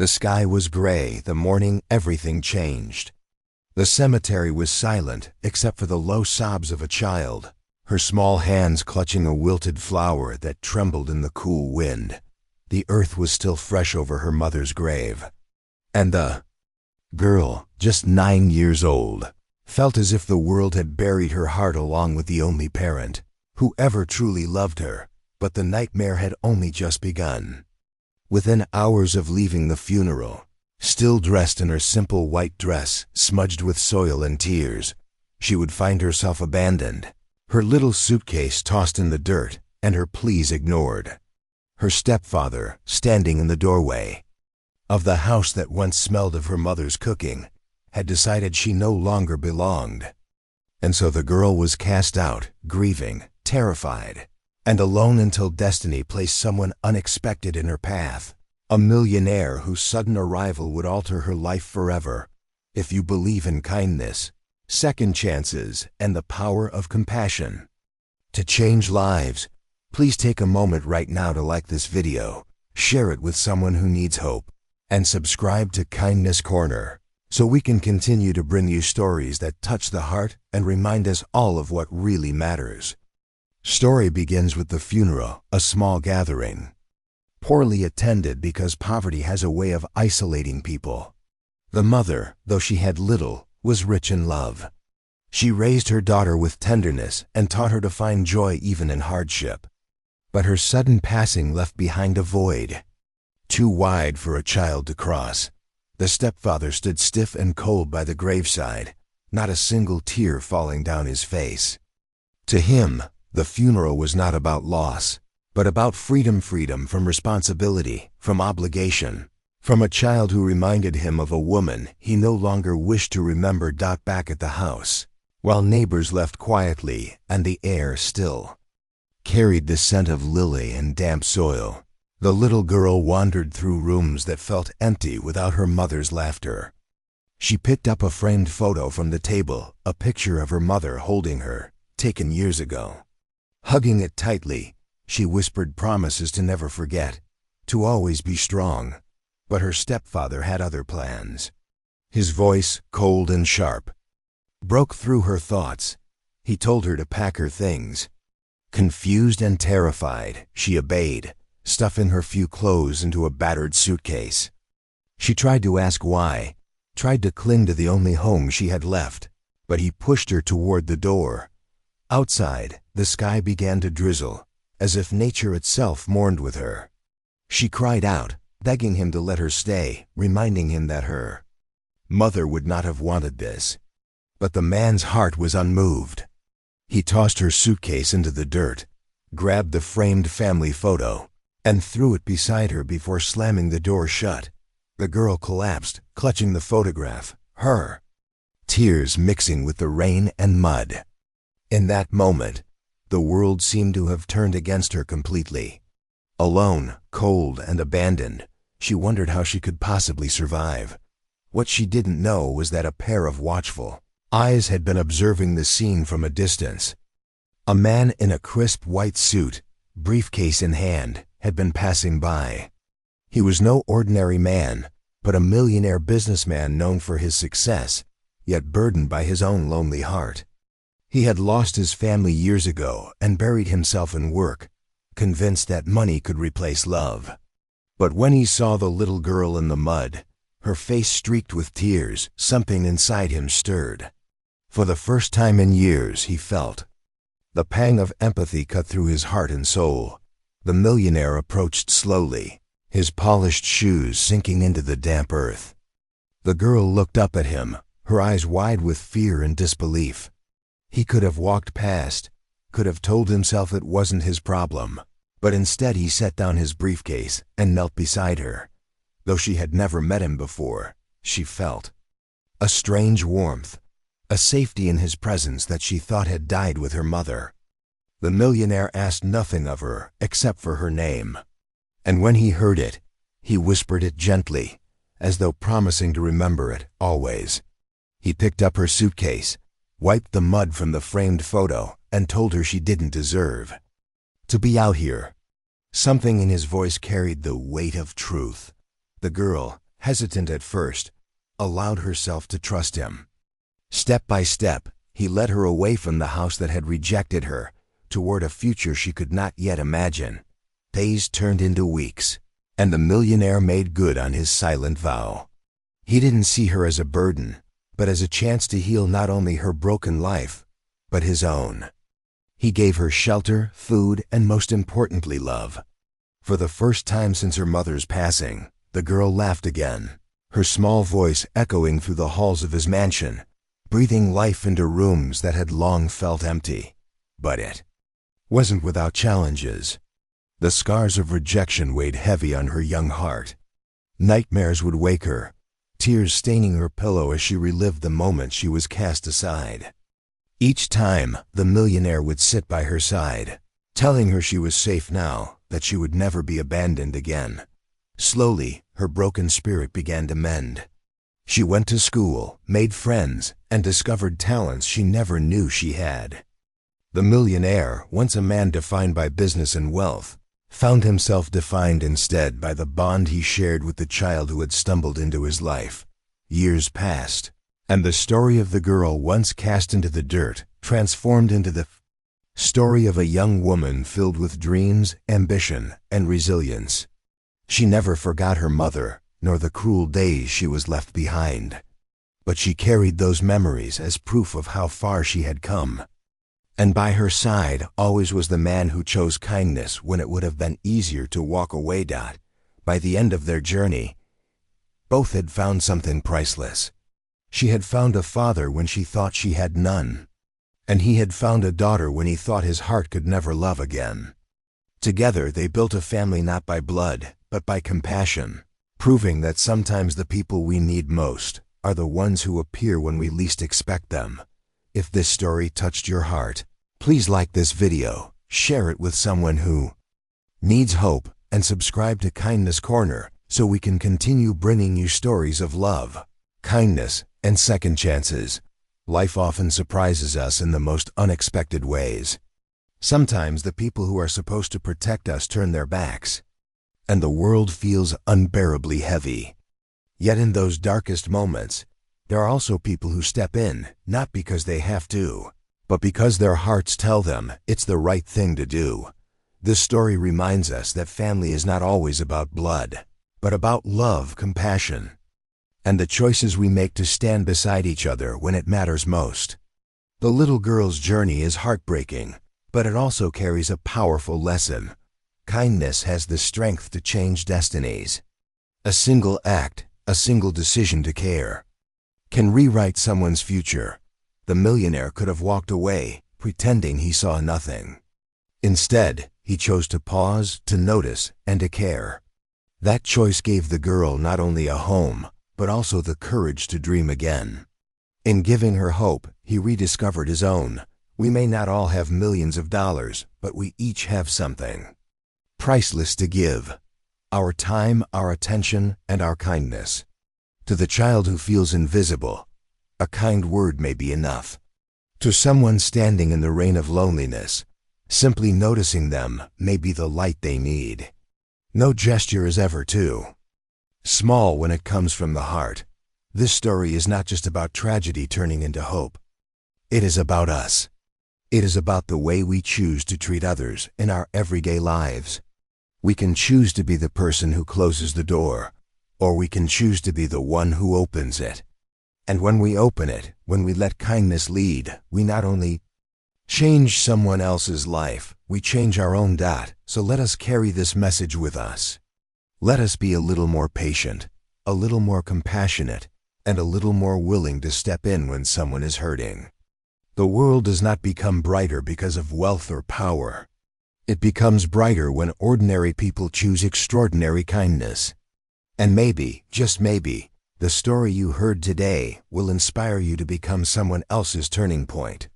The sky was gray the morning everything changed. The cemetery was silent except for the low sobs of a child, her small hands clutching a wilted flower that trembled in the cool wind. The earth was still fresh over her mother's grave. And the girl, just 9 years old, felt as if the world had buried her heart along with the only parent who ever truly loved her, but the nightmare had only just begun. Within hours of leaving the funeral, still dressed in her simple white dress smudged with soil and tears, she would find herself abandoned, her little suitcase tossed in the dirt and her pleas ignored. Her stepfather standing in the doorway of the house that once smelled of her mother's cooking had decided she no longer belonged. And so the girl was cast out, grieving, terrified, and alone until destiny placed someone unexpected in her path, a millionaire whose sudden arrival would alter her life forever. If you believe in kindness, second chances, and the power of compassion to change lives, please take a moment right now to like this video, share it with someone who needs hope, and subscribe to Kindness Corner so we can continue to bring you stories that touch the heart and remind us all of what really matters. Story begins with the funeral, a small gathering, poorly attended because poverty has a way of isolating people. The mother, though she had little, was rich in love. She raised her daughter with tenderness and taught her to find joy even in hardship. But her sudden passing left behind a void, too wide for a child to cross. The stepfather stood stiff and cold by the graveside, not a single tear falling down his face. To him, the funeral was not about loss, but about freedom from responsibility, from obligation, from a child who reminded him of a woman he no longer wished to remember. Back at the house, while neighbors left quietly and the air still carried the scent of lily and damp soil, the little girl wandered through rooms that felt empty without her mother's laughter. She picked up a framed photo from the table, a picture of her mother holding her, taken years ago. Hugging it tightly, she whispered promises to never forget, to always be strong. But her stepfather had other plans. His voice, cold and sharp, broke through her thoughts. He told her to pack her things. Confused and terrified, she obeyed, stuffing her few clothes into a battered suitcase. She tried to ask why, tried to cling to the only home she had left, but he pushed her toward the door. Outside, the sky began to drizzle, as if nature itself mourned with her. She cried out, begging him to let her stay, reminding him that her mother would not have wanted this. But the man's heart was unmoved. He tossed her suitcase into the dirt, grabbed the framed family photo, and threw it beside her before slamming the door shut. The girl collapsed, clutching the photograph, her tears mixing with the rain and mud. In that moment, the world seemed to have turned against her completely. Alone, cold, and abandoned, she wondered how she could possibly survive. What she didn't know was that a pair of watchful eyes had been observing the scene from a distance. A man in a crisp white suit, briefcase in hand, had been passing by. He was no ordinary man, but a millionaire businessman known for his success, yet burdened by his own lonely heart. He had lost his family years ago and buried himself in work, convinced that money could replace love. But when he saw the little girl in the mud, her face streaked with tears, something inside him stirred. For the first time in years, he felt the pang of empathy cut through his heart and soul. The millionaire approached slowly, his polished shoes sinking into the damp earth. The girl looked up at him, her eyes wide with fear and disbelief. He could have walked past, could have told himself it wasn't his problem, but instead he set down his briefcase and knelt beside her. Though she had never met him before, she felt a strange warmth, a safety in his presence that she thought had died with her mother. The millionaire asked nothing of her except for her name, and when he heard it, he whispered it gently, as though promising to remember it always. He picked up her suitcase, wiped the mud from the framed photo, and told her she didn't deserve to be out here. Something in his voice carried the weight of truth. The girl, hesitant at first, allowed herself to trust him. Step by step, he led her away from the house that had rejected her, toward a future she could not yet imagine. Days turned into weeks, and the millionaire made good on his silent vow. He didn't see her as a burden, but as a chance to heal not only her broken life, but his own. He gave her shelter, food, and most importantly, love. For the first time since her mother's passing, the girl laughed again, her small voice echoing through the halls of his mansion, breathing life into rooms that had long felt empty. But it wasn't without challenges. The scars of rejection weighed heavy on her young heart. Nightmares would wake her, tears staining her pillow as she relived the moment she was cast aside. Each time, the millionaire would sit by her side, telling her she was safe now, that she would never be abandoned again. Slowly, her broken spirit began to mend. She went to school, made friends, and discovered talents she never knew she had. The millionaire, once a man defined by business and wealth, found himself defined instead by the bond he shared with the child who had stumbled into his life. Years passed, and the story of the girl once cast into the dirt transformed into the story of a young woman filled with dreams, ambition, and resilience. She never forgot her mother, nor the cruel days she was left behind. But she carried those memories as proof of how far she had come. And by her side always was the man who chose kindness when it would have been easier to walk away. By the end of their journey, both had found something priceless. She had found a father when she thought she had none, and he had found a daughter when he thought his heart could never love again. Together they built a family not by blood, but by compassion, proving that sometimes the people we need most are the ones who appear when we least expect them. If this story touched your heart, please like this video, share it with someone who needs hope, and subscribe to Kindness Corner so we can continue bringing you stories of love, kindness, and second chances. Life often surprises us in the most unexpected ways. Sometimes the people who are supposed to protect us turn their backs, and the world feels unbearably heavy. Yet in those darkest moments, there are also people who step in, not because they have to, but because their hearts tell them it's the right thing to do. This story reminds us that family is not always about blood, but about love, compassion, and the choices we make to stand beside each other when it matters most. The little girl's journey is heartbreaking, but it also carries a powerful lesson. Kindness has the strength to change destinies. A single act, a single decision to care, can rewrite someone's future. The millionaire could have walked away, pretending he saw nothing. Instead, he chose to pause, to notice, and to care. That choice gave the girl not only a home, but also the courage to dream again. In giving her hope, he rediscovered his own. We may not all have millions of dollars, but we each have something priceless to give: our time, our attention, and our kindness. To the child who feels invisible, a kind word may be enough. To someone standing in the rain of loneliness, simply noticing them may be the light they need. No gesture is ever too small when it comes from the heart. This story is not just about tragedy turning into hope. It is about us. It is about the way we choose to treat others in our everyday lives. We can choose to be the person who closes the door, or we can choose to be the one who opens it. And when we open it, when we let kindness lead, we not only change someone else's life, we change our own. So let us carry this message with us. Let us be a little more patient, a little more compassionate, and a little more willing to step in when someone is hurting. The world does not become brighter because of wealth or power. It becomes brighter when ordinary people choose extraordinary kindness. And maybe, just maybe, the story you heard today will inspire you to become someone else's turning point.